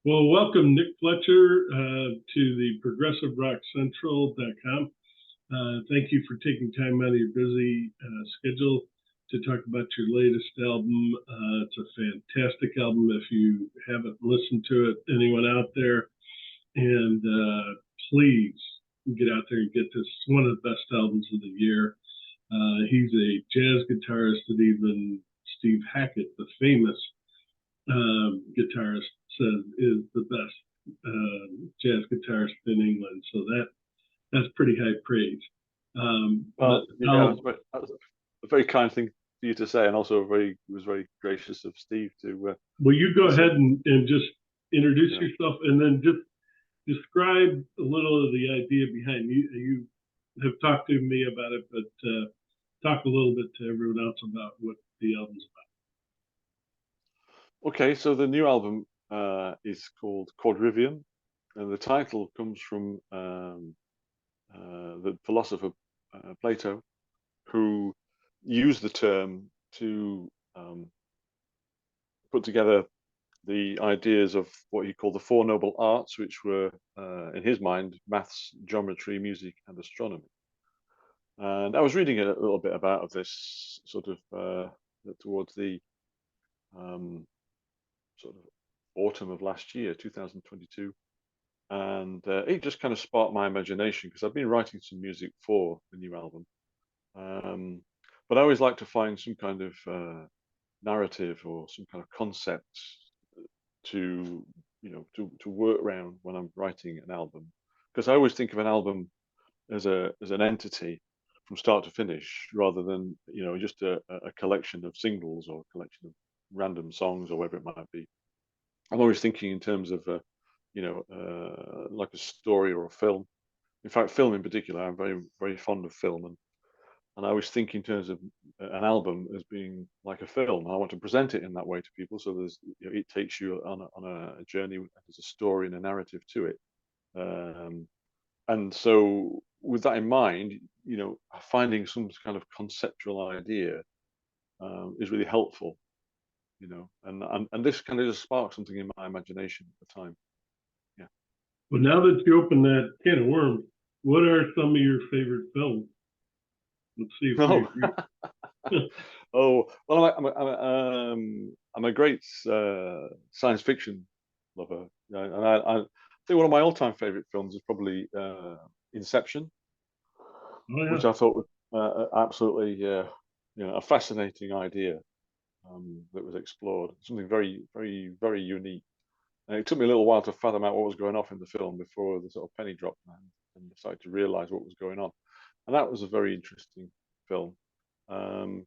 Well, welcome, Nick Fletcher, to the ProgressiveRockCentral.com. Thank you for taking time out of your busy schedule to talk about your latest album. It's a fantastic album if you haven't listened to it, anyone out there. And please get out there and get this. It's one of the best albums of the year. He's a jazz guitarist that even Steve Hackett, the famous guitarist, says is the best jazz guitarist in England. So that's pretty high praise. Well, yeah, that's a very kind thing for you to say, and also it was very gracious of Steve to. Will you go to say, ahead and just introduce yeah. yourself, and then just describe a little of the idea behind you? You have talked to me about it, but talk a little bit to everyone else about what the album's Okay, so the new album is called Quadrivium, and the title comes from the philosopher Plato, who used the term to put together the ideas of what he called the Four Noble Arts, which were, in his mind, maths, geometry, music, and astronomy. And I was reading a little bit about this sort of towards the um, sort of autumn of last year, 2022, and it just kind of sparked my imagination because I've been writing some music for the new album, um, but I always like to find some kind of narrative or some kind of concept to to work around when I'm writing an album, because I always think of an album as an entity from start to finish, rather than just a collection of singles or a collection of random songs or whatever it might be. I'm always thinking in terms of like a story or a film. In fact, film in particular, I'm very fond of film, and I always think in terms of an album as being like a film. I want to present it in that way to people, so it takes you on a journey. There's a story and a narrative to it, um, and so with that in mind, finding some kind of conceptual idea is really helpful. And this kind of just sparked something in my imagination at the time. Yeah. about. Well, now that you open that can of worms, what are some of your favorite films? Let's see if we Oh, agree. oh. Well, I'm a great science fiction lover, and I think one of my all-time favorite films is probably Inception, Oh yeah. which I thought was absolutely a fascinating idea that was explored. Something very, very, very unique. And it took me a little while to fathom out what was going on in the film before the sort of penny dropped and decided to realize what was going on. And that was a very interesting film. Um,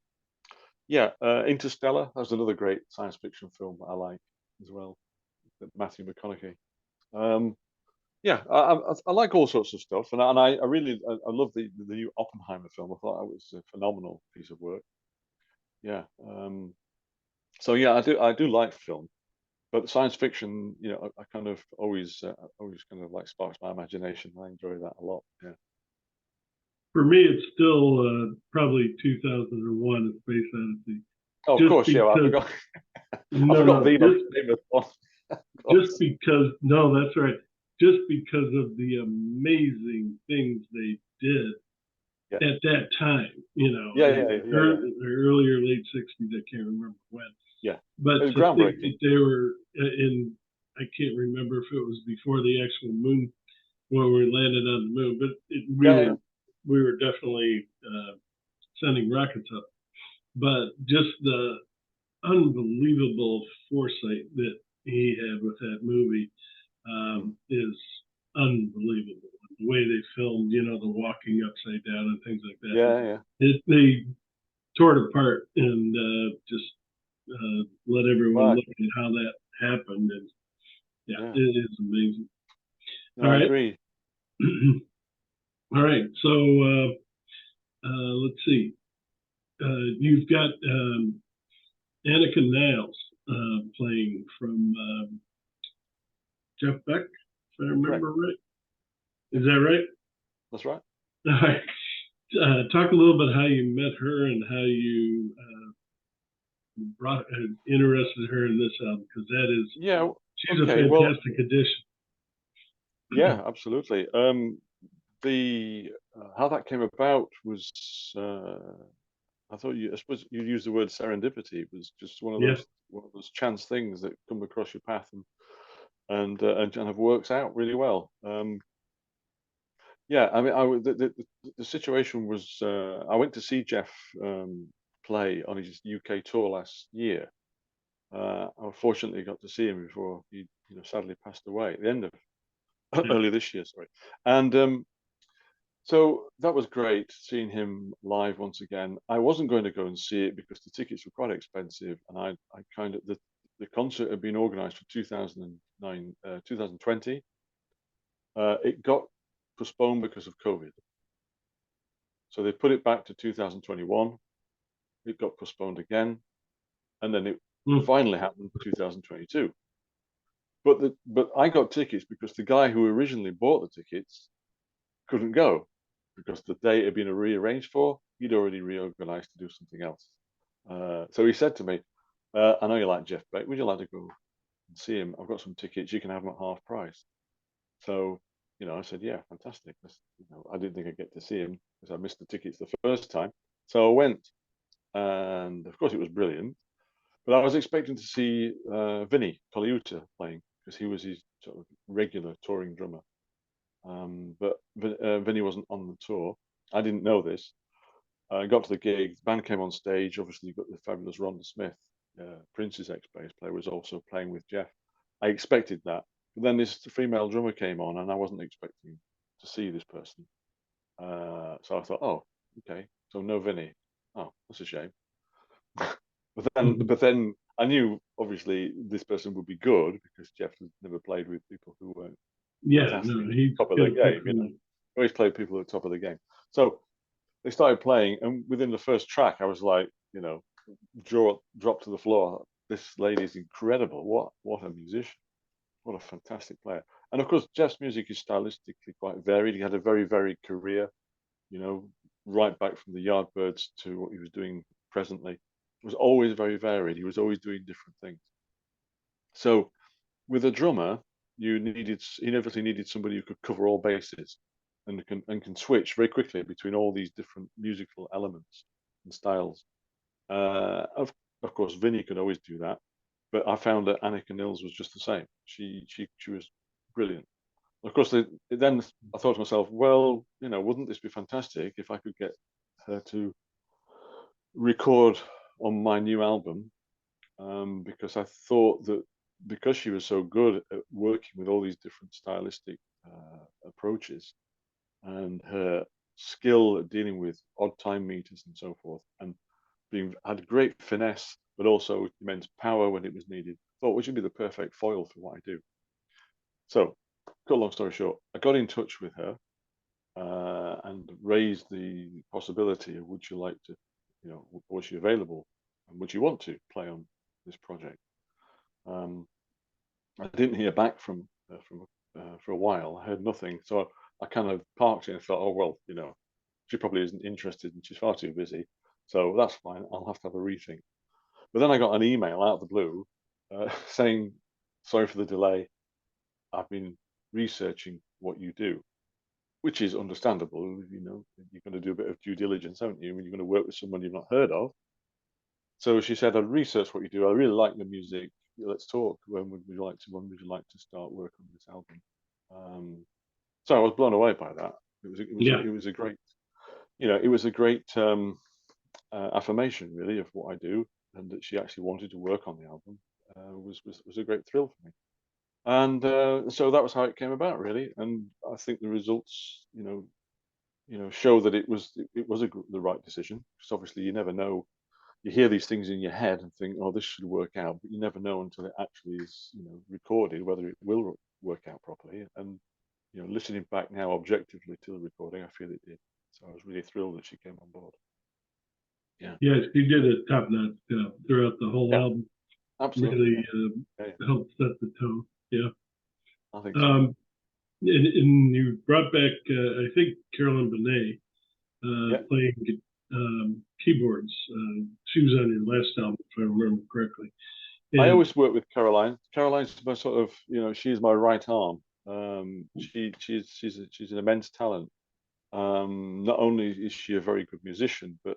yeah, Interstellar. That was another great science fiction film that I like as well. Matthew McConaughey. Um, yeah, I like all sorts of stuff, and I really I love the new Oppenheimer film. I thought that was a phenomenal piece of work. Yeah. So yeah, I do like film. But science fiction, I kind of always kind of like sparks my imagination. I enjoy that a lot. Yeah. For me, it's still probably 2001: A Space Odyssey. Oh, of Just course. Yeah. Well, because, I no, forgot no, the most famous one. Of just course. because, no, that's right. Just because of the amazing things they did Yeah. at that time, Yeah. in Yeah. Yeah. Yeah. the earlier late 60s, I can't remember when. Yeah. But It was to think that groundbreaking. they were in, I can't remember if it was before the actual moon, when we landed on the moon, but Yeah. Yeah. we were definitely sending rockets up. But just the unbelievable foresight that he had with that movie is unbelievable. The way they filmed, the walking upside down and things like that. Yeah. Yeah. They tore it apart and just let everyone Right. look at how that happened. And yeah, Yeah. it is amazing. No, All I right. agree. All right. So let's see. You've got Annika Niles playing from Jeff Beck, if I Correct. remember right. Is Yep. that right? That's right. All right. Talk a little bit how you met her and how you brought interested her in this album, because that is Yeah. She's a Okay, well, fantastic addition. yeah, absolutely. The how that came about was, I thought I suppose you used the word serendipity. It was just Yeah. one of those chance things that come across your path and have works out really well. Yeah, I mean, the situation was, I went to see Jeff play on his UK tour last year. I fortunately got to see him before he, sadly passed away at the end of Yeah. earlier this year. Sorry, and so that was great seeing him live once again. I wasn't going to go and see it because the tickets were quite expensive, and I kind of the concert had been organised for 2009, 2020. It got postponed because of COVID, so they put it back to 2021. It got postponed again, and then it Mm. finally happened 2022. But I got tickets because the guy who originally bought the tickets couldn't go because the date had been rearranged for. He'd already reorganized to do something else. So he said to me, "I know you like Jeff Beck. Would you like to go and see him? I've got some tickets. You can have them at half price." So, I said, "Yeah, fantastic." I didn't think I'd get to see him because I missed the tickets the first time. So I went, and of course it was brilliant. But I was expecting to see Vinny Colaiuta playing because he was his sort of regular touring drummer. But Vinny wasn't on the tour. I didn't know this. I got to the gig. The band came on stage. Obviously, you got the fabulous Rhonda Smith, Prince's ex-bass player, was also playing with Jeff. I expected that, but then this female drummer came on, and I wasn't expecting to see this person. So I thought, oh, okay, so no Vinny. Oh, that's a shame. Mhm. But then I knew obviously this person would be good because Jeff has never played with people who weren't Yeah. No, fantastic at he's the top of their got game. different. Always played people at the top of the game. So they started playing, and within the first track, I was like, drop to the floor. This lady is incredible. What a musician. What a fantastic player. And of course, Jeff's music is stylistically quite varied. He had a very varied career, you know, right back from the Yardbirds to what he was doing presently. It was always very varied. He was always doing different things. So with a drummer, he obviously needed somebody who could cover all bases and can switch very quickly between all these different musical elements and styles. Of course, Vinny could always do that, but I found that Annika Nils was just the same. She was brilliant. Of course, then I thought to myself, well, wouldn't this be fantastic if I could get her to record on my new album? Because I thought that because she was so good at working with all these different stylistic approaches and her skill at dealing with odd time meters and so forth, and had great finesse, but also immense power when it was needed, I thought, which would be the perfect foil for what I do. So, cut a long story short, I got in touch with her and raised the possibility of would you like to, was she available and would you want to play on this project? Um, I didn't hear back from for a while. I heard nothing, so I kind of parked it and thought, oh well, she probably isn't interested and she's far too busy, so that's fine. I'll have to have a rethink. But then I got an email out of the blue saying, sorry for the delay. I've been researching what you do, which is understandable. You're going to do a bit of due diligence, haven't you? When you're going to work with someone you've not heard of. So she said, I've researched what you do. I really like your music. Let's talk. When would you like to start work on this album? So I was blown away by that. Yeah. It was a great, it was a great affirmation really of what I do, and that she actually wanted to work on the album was a great thrill for me. And so that was how it came about really. And I think the results, show that it was the right decision, because obviously you never know. You hear these things in your head and think, oh, this should work out, but you never know until it actually is, recorded, whether it will work out properly. And listening back now objectively to the recording, I feel it did. So I was really thrilled that she came on board. Yeah, Yeah, she did a top notch job throughout the whole yeah, album. absolutely. Really Yeah, yeah, helped set the tone. Yeah. I think so. Um, and you brought back, I think, Carolyn Benet Yeah, playing keyboards. She was on your last album, if I remember correctly. I And always work with Caroline. Caroline's my sort of, she's my right arm. She's an immense talent. Not only is she a very good musician, but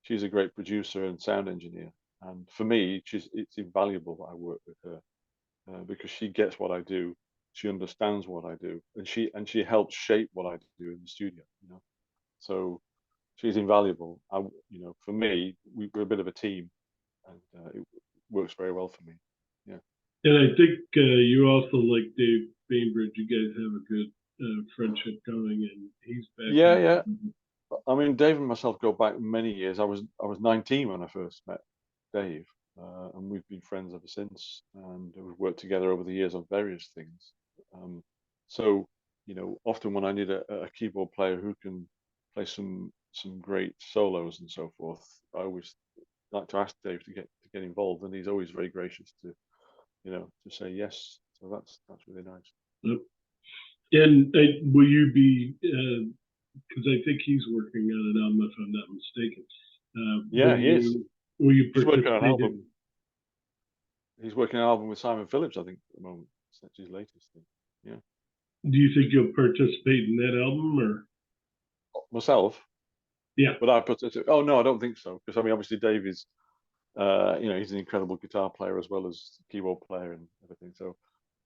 she's a great producer and sound engineer. And for me, it's invaluable that I work with her because she gets what I do, she understands what I do, and she helps shape what I do in the studio. So she's invaluable. For me, we're a bit of a team, and it works very well for me. Yeah. I think you also like Dave Bainbridge. You guys have a good friendship going, and he's back Yeah, yeah. in. I mean, Dave and myself go back many years. I was 19 when I first met Dave, and we've been friends ever since. And we've worked together over the years on various things. Um, so, often when I need a keyboard player who can play some great solos and so forth, I always like to ask Dave to get involved, and he's always very gracious to say yes. So that's really nice. Yep. And will you be? Because I think he's working on an album, if I'm not mistaken. Yeah, he is. Will you He's working on an participate in? album. He's working on an album with Simon Phillips, I think, at the moment. That's his latest thing. Yeah. Do you think you'll participate in that album, or Myself, yeah? but I put it. Oh no, I don't think so. Because I mean, obviously, Dave is, he's an incredible guitar player as well as keyboard player and everything. So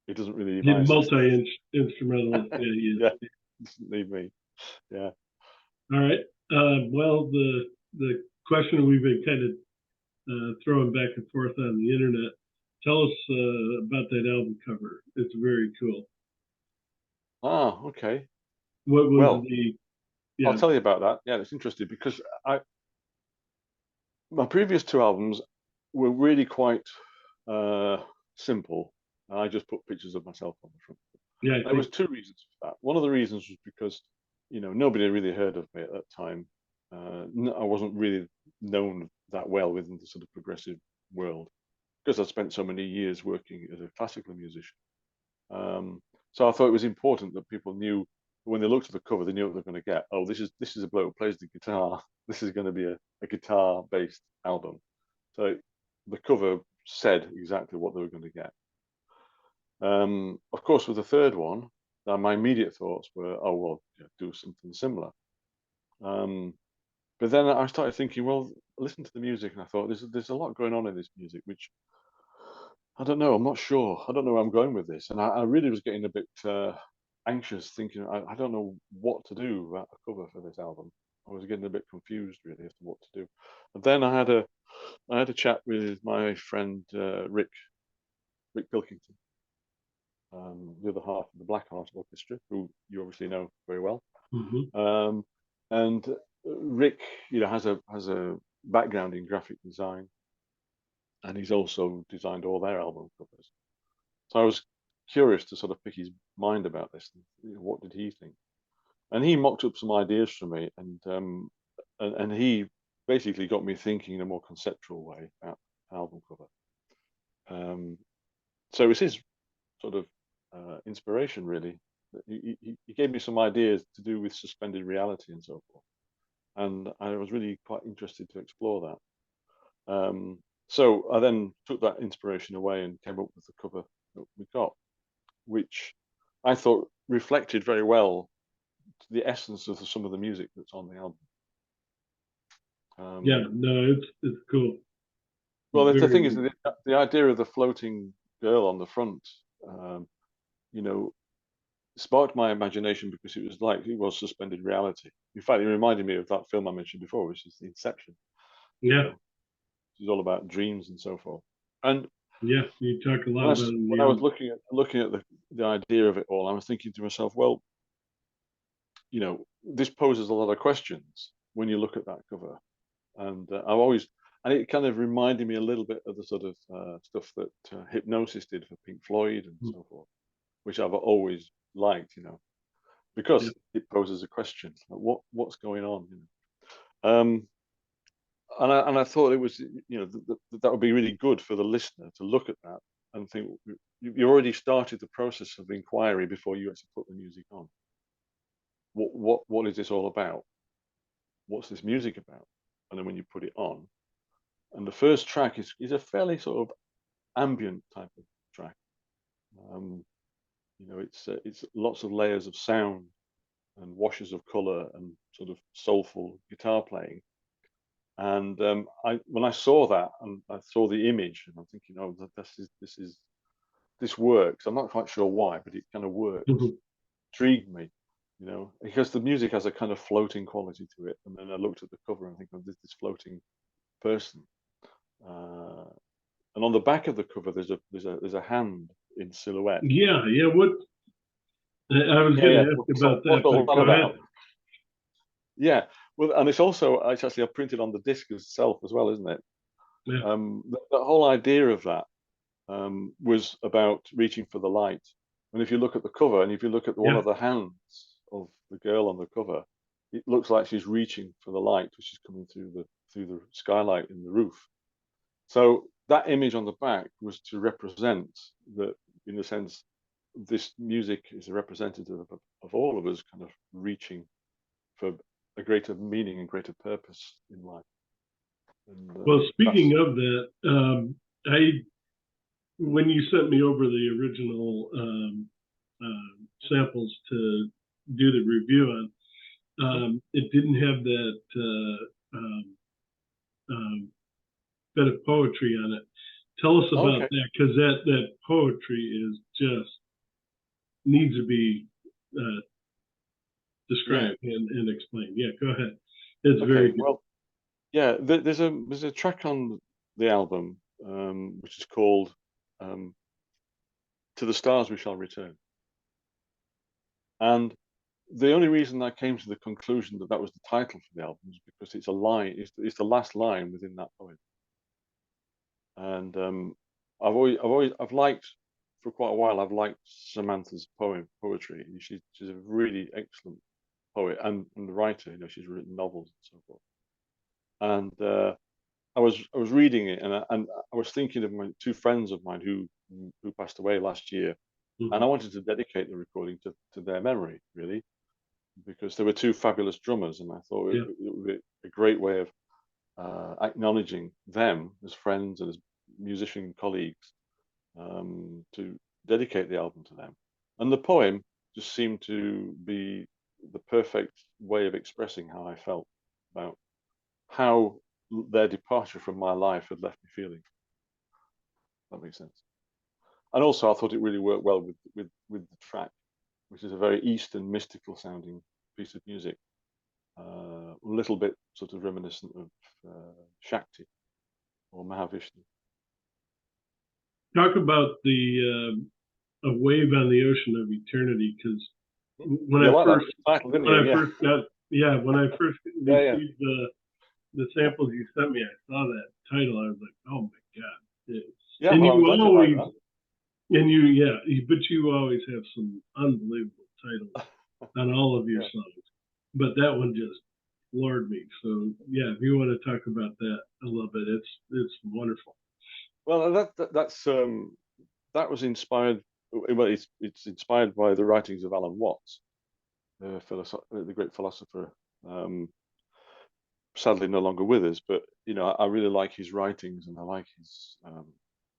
it doesn't really need He's my assistance. multi instrumentalist. Yeah, he Yeah, is. doesn't need me. Yeah. All right. Well, the question we've been kind of throwing back and forth on the internet. Tell us about that album cover. It's very cool. Ah, okay. What was Well, the? I'll Yeah. tell you about that. Yeah, it's interesting because my previous two albums were really quite uh, simple. I just put pictures of myself on the front. Yeah, I There think. was two reasons for that. One of the reasons was because, nobody really heard of me at that time. I wasn't really known that well within the sort of progressive world because I spent so many years working as a classical musician. So I thought it was important that people knew when they looked at the cover, they knew what they're going to get. Oh, this is a bloke who plays the guitar. This is going to be a guitar-based album. So the cover said exactly what they were going to get. Of course, with the third one, my immediate thoughts were, oh well, do something similar. But then I started thinking, well, listen to the music, and I thought there's a lot going on in this music, which I don't know. I'm not sure. I don't know where I'm going with this, and I really was getting a bit anxious, thinking I don't know what to do about the cover for this album. I was getting a bit confused really as to what to do. And then I had a chat with my friend Rick Pilkington, the other half of the Black Heart Orchestra, who you obviously know very well. Mhm. Um, and Rick, has a background in graphic design, and he's also designed all their album covers. So I was curious to sort of pick his mind about this. What did he think? And he mocked up some ideas for me, and he basically got me thinking in a more conceptual way about album cover. Um, so it was his sort of inspiration, really. He gave me some ideas to do with suspended reality and so forth, and I was really quite interested to explore that. So I then took that inspiration away and came up with the cover that we got, which I thought reflected very well the essence of some of the music that's on the album. Yeah, Um, no, it's cool. well, the thing is, Very. the idea of the floating girl on the front, um, you know, sparked my imagination because it was suspended reality. In fact, it reminded me of that film I mentioned before, which is Inception. You Yeah, know, it's all about dreams and so forth. And yeah. You talk a lot when I about it in when the I was album. looking at the idea of it all, I was thinking to myself, well, this poses a lot of questions when you look at that cover, and and it kind of reminded me a little bit of the sort of stuff that Hypnosis did for Pink Floyd and Mm. so forth, which I've always liked, Yeah, because it poses a question, like what's going on, Um, and I thought it was, that would be really good for the listener to look at that and think you already started the process of inquiry before you actually put the music on. What is this all about? What's this music about? And then when you put it on, and the first track is a fairly sort of ambient type of track. It's lots of layers of sound and washes of color and sort of soulful guitar playing. And when I saw that and I saw the image, and I'm thinking, oh, this works. I'm not quite sure why, but it kind of works. Mhm. Intrigued me, because the music has a kind of floating quality to it. And then I looked at the cover and think, oh, this floating person. And on the back of the cover, there's a hand in silhouette. Yeah, yeah. What I was Yeah, going yeah. to ask about What's that, all but that go about? ahead. Yeah. Well, and it's actually I've printed on the disc itself as well, isn't it? Yeah, The whole idea of that was about reaching for the light. And if you look at the cover, and if you look at one yeah. of the hands of the girl on the cover, it looks like she's reaching for the light, which is coming through the skylight in the roof. So that image on the back was to represent that, in a sense, this music is a representative of all of us kind of reaching for a greater meaning and greater purpose in life. And Well, that's speaking of that, I when you sent me over the original samples to do the review on, it didn't have that bit of poetry on it. Tell us about okay. that, because that poetry is just needs to be uh, Yeah. described and explained. Yeah, go ahead. It's very Okay. good. Well, yeah. There's a track on the album which is called um, "To the Stars We Shall Return," and the only reason I came to the conclusion that that was the title for the album is because it's a line. It's the last line within that poem. And I've liked for quite a while. I've liked Samantha's poetry. She's a really excellent poet and writer. She's written novels and so forth. And I was reading it, and I was thinking of my two friends of mine who passed away last year, and I Mhm. wanted to dedicate the recording to their memory, really, because they were two fabulous drummers, and I thought Yeah. it would be a great way of acknowledging them as friends and as musician colleagues, to dedicate the album to them. And the poem just seemed to be the perfect way of expressing how I felt about how their departure from my life had left me feeling. That makes sense. And also, I thought it really worked well with the track, which is a very Eastern mystical sounding piece of music, a little bit sort of reminiscent of Shakti or Mahavishnu. Talk about the a wave on the ocean of eternity, because when You I like that first title, didn't when you? I Yeah, first got yeah when I first yeah, yeah. received the samples you sent me, I saw that title. I was like, oh my god! Yeah, And well, I'm you glad you like always that. but you always have some unbelievable titles on all of your Yeah. songs. But that one just floored me. So yeah, if you want to talk about that a little bit, it's wonderful. Well, that was inspired. Well, it's inspired by the writings of Alan Watts, the great philosopher. Um, Sadly, no longer with us, but I really like his writings and I like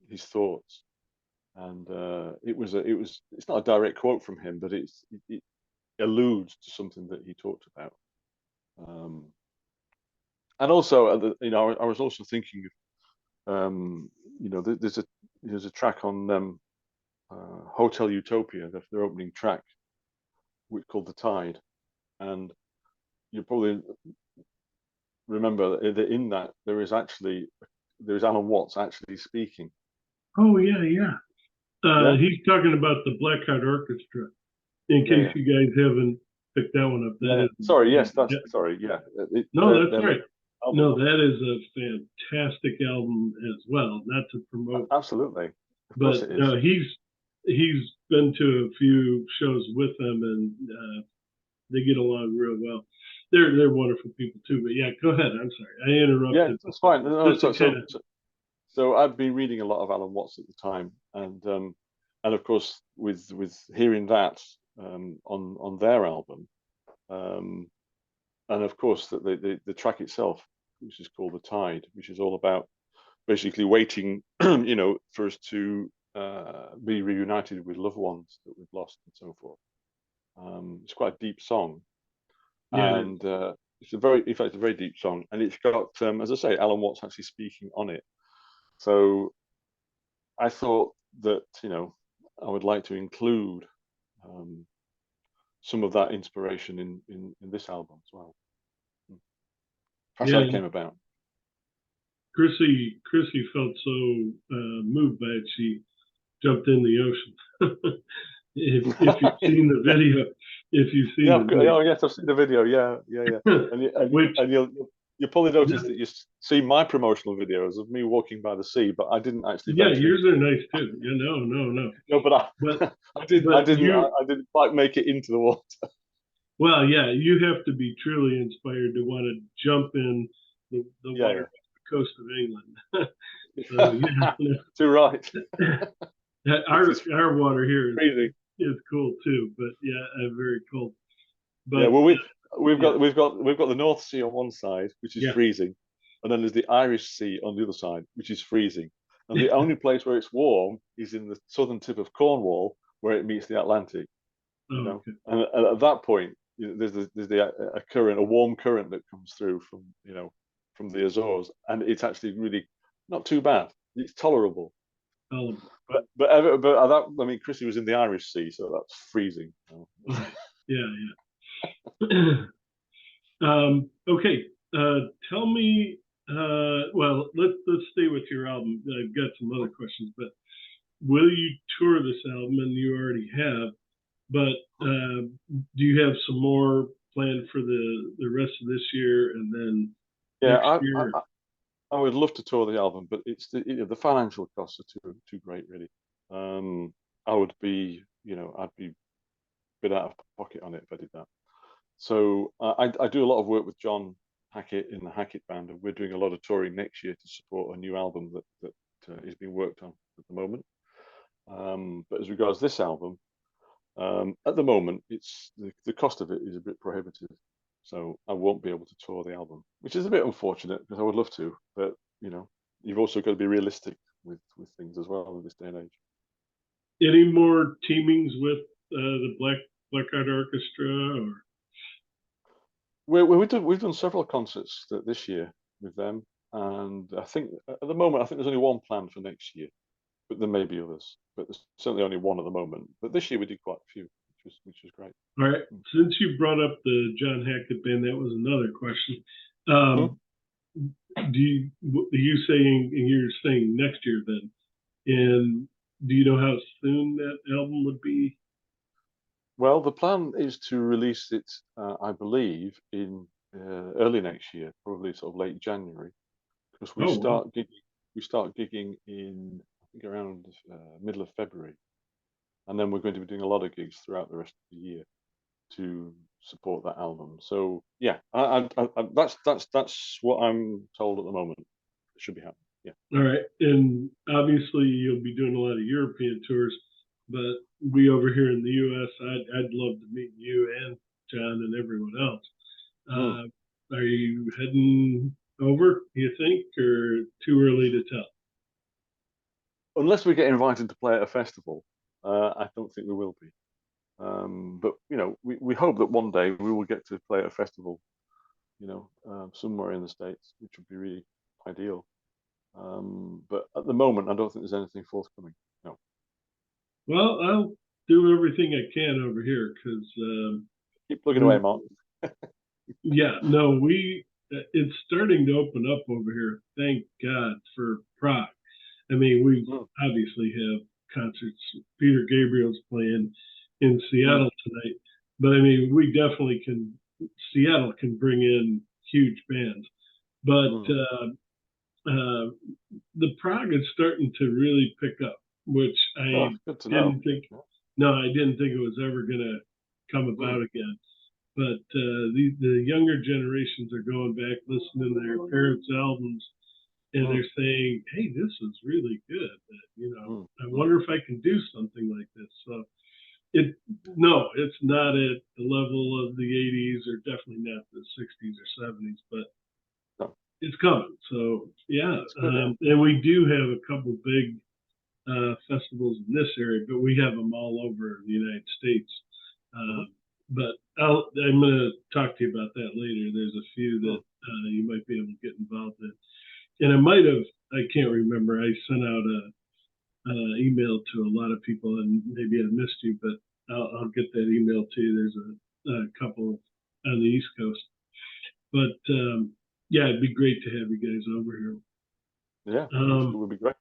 his thoughts. And it's not a direct quote from him, but it alludes to something that he talked about. Um, and also, I was also thinking of, there's a track on Hotel Utopia, their opening track, which called "The Tide," and you probably remember that in that there is Alan Watts actually speaking. Oh yeah, yeah. Yeah, He's talking about the Blackheart Orchestra. In yeah, case yeah, you guys haven't picked that one up, that yeah. is Sorry, yes, yeah. sorry, yeah. No, that's Their right. latest album. No, that is a fantastic album as well. Not to promote, Absolutely, of course but it is. he's been to a few shows with them, and they get along real well. They're wonderful people too. But yeah, go ahead. I'm sorry, I Yeah, interrupted. that's fine. No, Just to kind of so I've been reading a lot of Alan Watts at the time, and of course with hearing that on their album, um, and of course the track itself, which is called "The Tide," which is all about basically waiting, you know, for us to be reunited with loved ones that we've lost and so forth. It's quite a deep song, Yeah. and it's a very, in fact, it's a very deep song, and it's got, as I say, Alan Watts actually speaking on it. So I thought that, you know, I would like to include um, some of that inspiration in this album as well. That's how Yeah. it came about. Chrissy felt so moved by it. She jumped in the ocean. If you've seen the video, if you've seen Yeah, the video, oh yes, I've seen the video. Yeah, yeah, yeah. which And you'll probably notice that you see my promotional videos of me walking by the sea, but I didn't actually yeah, venture yours into are it. nice too. Yeah, no. No, but But I didn't quite make it into the water. well, yeah, you have to be truly inspired to want to jump in the water Yeah, off the coast of England. So yeah. yeah, Too right. Which is our water here crazy. is cool too, but yeah, very cold. Yeah, But well, yeah, we've got the North Sea on one side, which is yeah, freezing, and then there's the Irish Sea on the other side, which is freezing. And the only place where it's warm is in the southern tip of Cornwall, where it meets the Atlantic. You oh, know, okay. and at that point, you know, there's a current, a warm current that comes through from, you know, from the Azores, and it's actually really not too bad. It's tolerable. But at that, I mean, Chrissy was in the Irish Sea, so that's freezing. You know. Yeah, yeah. Okay, tell me. Well, let's stay with your album. I've got some other questions, but will you tour this album? And you already have, but do you have some more planned for the rest of this year and then Yeah, next year? I would love to tour the album, but it's you know, the financial costs are too great, really. I would be, you know, I'd be a bit out of pocket on it if I did that. So I do a lot of work with John Hackett in the Hackett Band, and we're doing a lot of touring next year to support a new album that is being worked on at the moment. But as regards this album, at the moment, it's the cost of it is a bit prohibitive, so I won't be able to tour the album, which is a bit unfortunate because I would love to, but you know, you've also got to be realistic with things as well in this day and age. Any more teamings with the Blackguard Orchestra or? We've done several concerts this year with them, and I think at the moment I think there's only one planned for next year, but there may be others, but there's certainly only one at the moment. But this year we did quite a few, which was great. All right. Since you brought up the John Hackett band, that was another question. Mhm. Are you saying, and you're saying next year then, and do you know how soon that album would be? Well, the plan is to release it, I believe, in early next year, probably sort of late January, because Oh, wow. we start gigging in I think around middle of February, and then we're going to be doing a lot of gigs throughout the rest of the year to support that album. So yeah, that's what I'm told at the moment. It should be happening. Yeah. All right. And obviously, you'll be doing a lot of European tours, but we over here in the U.S., I'd love to meet you and John and everyone else. Mm. Are you heading over, you think, or too early to tell? Unless we get invited to play at a festival, I don't think we will be. But you know, we hope that one day we will get to play at a festival, you know, somewhere in the States, which would be really ideal. But at the moment, I don't think there's anything forthcoming. No. Well, I'll do everything I can over here because Keep plugging away, we, Mark. yeah, no, it's starting to open up over here. Thank God for Prague. I mean, we Mm, obviously have concerts. Peter Gabriel's playing in mm, Seattle tonight, but I mean, we definitely can. Seattle can bring in huge bands, but mm. uh, the Prague is starting to really pick up, which Oh, I good to know. didn't think. No, I didn't think it was ever going to come Mm, about again. But the younger generations are going back, listening to their parents' albums, and mm, they're saying, "Hey, this is really good. mm, I mm. wonder if I can do something like this." So it no, it's not at the level of the '80s, or definitely not the '60s or '70s, but No. it's coming. So yeah, It's good. Yeah. and we do have a couple big festivals in this area, but we have them all over the United States. Hmm. Uh, but I'm going to talk to you about that later. There's a few that Hmm. you might be able to get involved in. And I might have, I can't remember, I sent out a email to a lot of people and maybe I missed you, but I'll get that email to you. There's a couple on the East Coast. But yeah, it'd be great to have you guys over here. Yeah, it Um, would be great.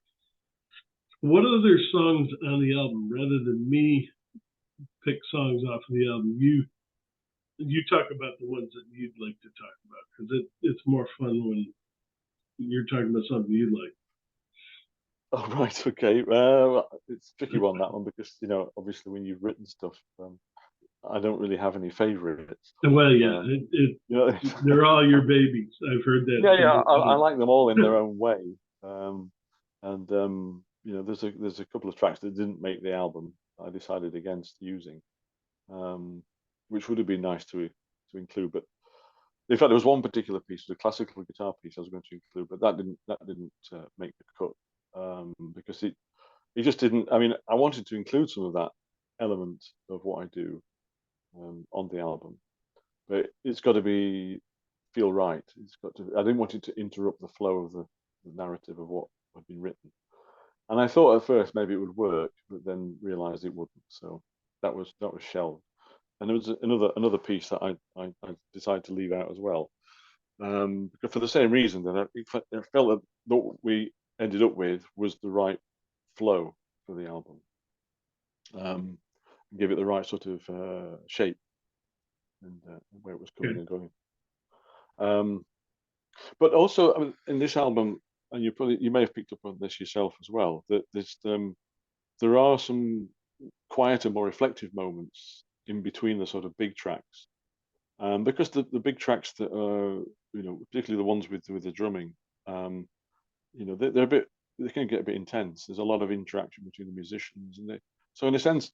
what other songs on the album, rather than me pick songs off of the album, you talk about the ones that you'd like to talk about because it's more fun when you're talking about something you like. Oh, right. Okay. Well, it's a tricky one, that one, because obviously when you've written stuff, I don't really have any favorites. Well, yeah, Um, you know, they're all your babies. I've heard that yeah, so yeah. I many like them all in their own way. And there's a couple of tracks that didn't make the album. I decided against using, um, which would have been nice to include. But in fact, there was one particular piece, the classical guitar piece, I was going to include, but that didn't make the cut, because it just didn't. I mean, I wanted to include some of that element of what I do, on the album, but it's got to feel right. It's got to. I didn't want it to interrupt the flow of the narrative of what had been written. And I thought at first maybe it would work, but then realised it wouldn't. So that was shelved. And there was another piece that I decided to leave out as well, because for the same reason that I felt that what we ended up with was the right flow for the album, give it the right sort of shape and where it was coming Okay. and going. Um, but also, I mean, in this album, and you may have picked up on this yourself as well, that there are some quieter, more reflective moments in between the sort of big tracks. Because the big tracks that are, particularly the ones with the drumming, um, they're a bit, they can get a bit intense. There's a lot of interaction between the musicians, so in a sense,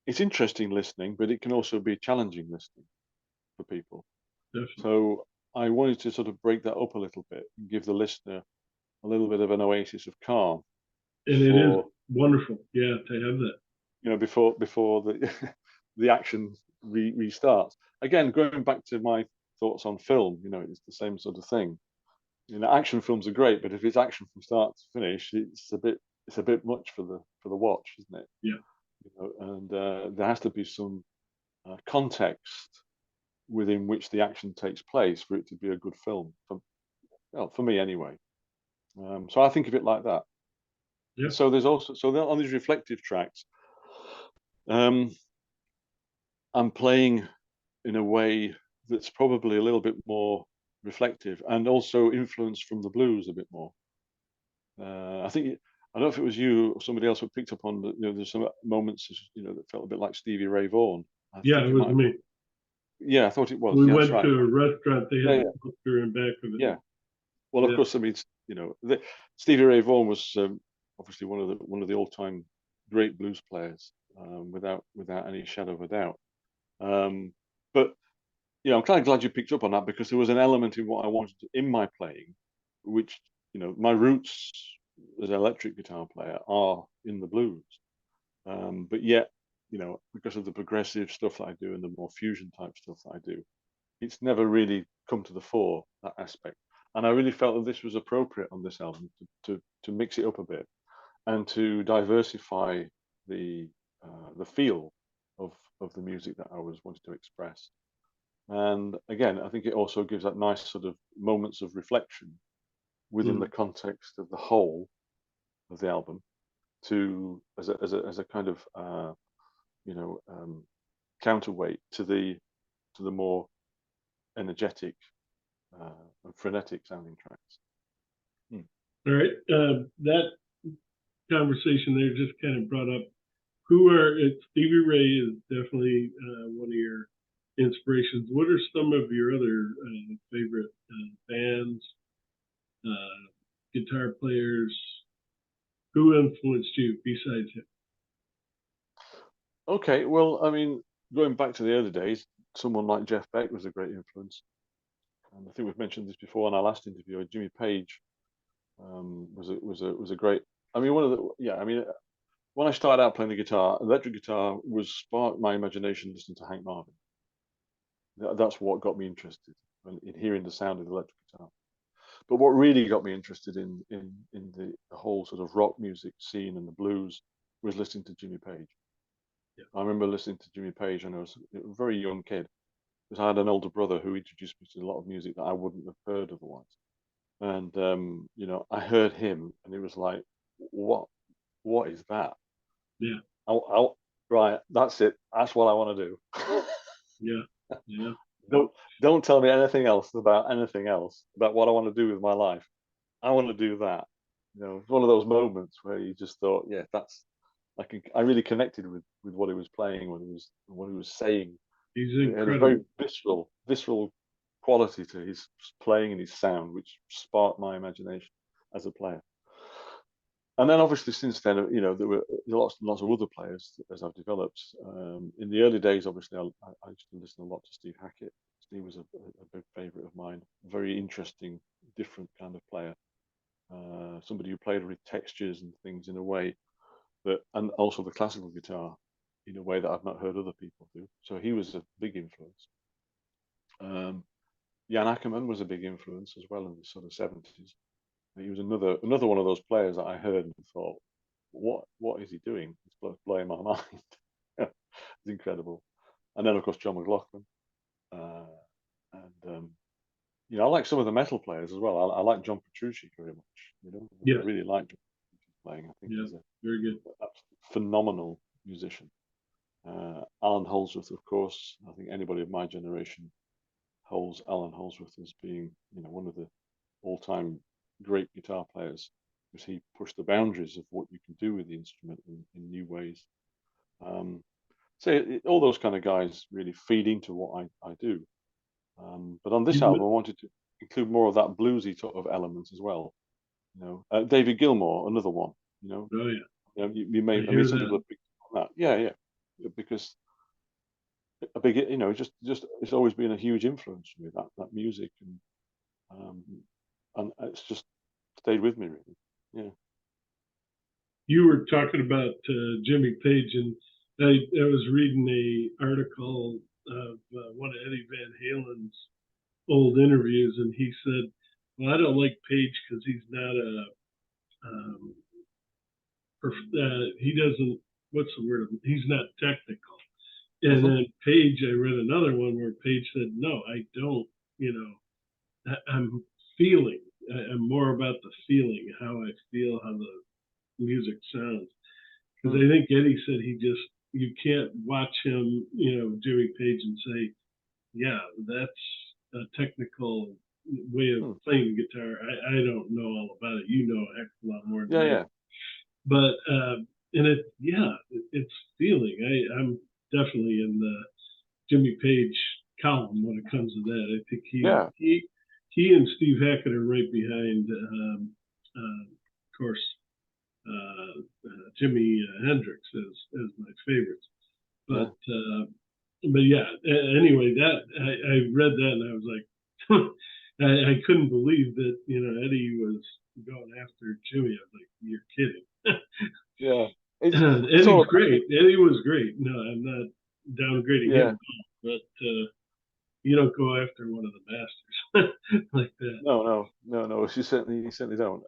it's interesting listening, but it can also be challenging listening for people. Definitely. So I wanted to sort of break that up a little bit and give the listener a little bit of an oasis of calm And it is before, wonderful, yeah, to have that. before the the action restarts. Again, going back to my thoughts on film, it's the same sort of thing. Action films are great, but if it's action from start to finish, it's a bit much for the watch, isn't it? Yeah, And there has to be some context within which the action takes place for it to be a good film. For me anyway. So I think of it like that. yeah. So on these reflective tracks, um, I'm playing in a way that's probably a little bit more reflective and also influenced from the blues a bit more. I think I don't know if it was you or somebody else who picked up on that. There's some moments that felt a bit like Stevie Ray Vaughan. I Yeah, think it it was might have me. been. Yeah, I thought it was. We Yeah, that's went right. to a restaurant. They Yeah, had yeah, a poster in back of it. yeah. Well, of Yeah, course, I mean, Stevie Ray Vaughan was, obviously one of the all-time great blues players, without any shadow of a doubt. Um, but I'm kind of glad you picked up on that, because there was an element in what I wanted in my playing, which my roots as an electric guitar player are in the blues, but yet because of the progressive stuff that I do and the more fusion type stuff that I do, it's never really come to the fore, that aspect. And I really felt that this was appropriate on this album to mix it up a bit and to diversify the feel of the music that I was wanting to express. And again, I think it also gives that nice sort of moments of reflection within the mm, context of the whole of the album, to as a kind of you know um, counterweight to the more energetic and frenetic sounding tracks. Hmm. all right. That conversation there just kind of brought up Stevie Ray is definitely one of your inspirations. What are some of your other favorite bands, uh, guitar players? Who influenced you besides him? Okay, well, I mean, going back to the early days, someone like Jeff Beck was a great influence. And I think we've mentioned this before in our last interview. Jimmy Page was a great. I mean, one of the yeah. I mean, when I started out playing the guitar, electric guitar was sparked my imagination listening to Hank Marvin. That's what got me interested in hearing the sound of the electric guitar. But what really got me interested in the whole sort of rock music scene and the blues was listening to Jimmy Page. Yeah. I remember listening to Jimmy Page when I was a very young kid, because I had an older brother who introduced me to a lot of music that I wouldn't have heard otherwise. And I heard him, and it was like, what is that? Yeah. I'll right, that's it. That's what I want to do. Yeah. Yeah. don't don't tell me anything else about what I want to do with my life. I want to do that. It's one of those moments where you just thought, yeah, that's I really connected with what he was playing, what he was saying. He's It had a very incredible. visceral quality to his playing and his sound, which sparked my imagination as a player. And then obviously since then, there were lots and lots of other players as I've developed. In the early days, obviously, I used to listen a lot to Steve Hackett. Steve was a big favorite of mine. Very interesting, different kind of player. Somebody who played with textures and things in a way and also the classical guitar in a way that I've not heard other people do. So he was a big influence. Jan Ackerman was a big influence as well in the sort of 70s. He was another one of those players that I heard and thought, what is he doing? It's blowing my mind. It's incredible. And then of course John McLaughlin, uh, and I like some of the metal players as well. I like John Petrucci very much. I Yes. really like John Petrucci's playing. I think Yeah. he's a Very good. phenomenal musician. Alan Holdsworth, of course. I think anybody of my generation holds Alan Holdsworth as being, one of the all-time great guitar players, because he pushed the boundaries of what you can do with the instrument in new ways. So all those kind of guys really feed into what I do. But on this You album, would, I wanted to include more of that bluesy sort of elements as well. David Gilmour, another one. You know, oh yeah. you I may. I mean, hear some that. people have picked on that. Yeah, yeah, because a big, just it's always been a huge influence for me, that music, um, and it's just stayed with me really. Yeah. You were talking about Jimmy Page, and I was reading a article of one of Eddie Van Halen's old interviews, and he said, "Well, I don't like Page because he's not a um, he doesn't what's the word? He's not technical." And Hmm. then Page, I read another one where Page said, "No, I don't. You know, I'm feeling. I'm more about the feeling, how I feel, how the music sounds." Because Hmm. I think Eddie said you can't watch him, Jimmy Page, and say, yeah, that's a technical way of Hmm. playing the guitar. I don't know all about it. You know a heck of a lot more than Yeah, I. yeah, But and it's feeling. I'm definitely in the Jimmy Page column when it comes to that. I think yeah, he and Steve Hackett are right behind, of course, Jimi Hendrix as my favorites. yeah, But yeah. Anyway, that I read that and I was like, I couldn't believe that Eddie was going after Jimmy. I was like, you're kidding. yeah. It's all Eddie's about great. Eddie was great. No, I'm not downgrading him yeah. at all. But you don't go after one of the masters like that. No, no, no, no. You certainly don't.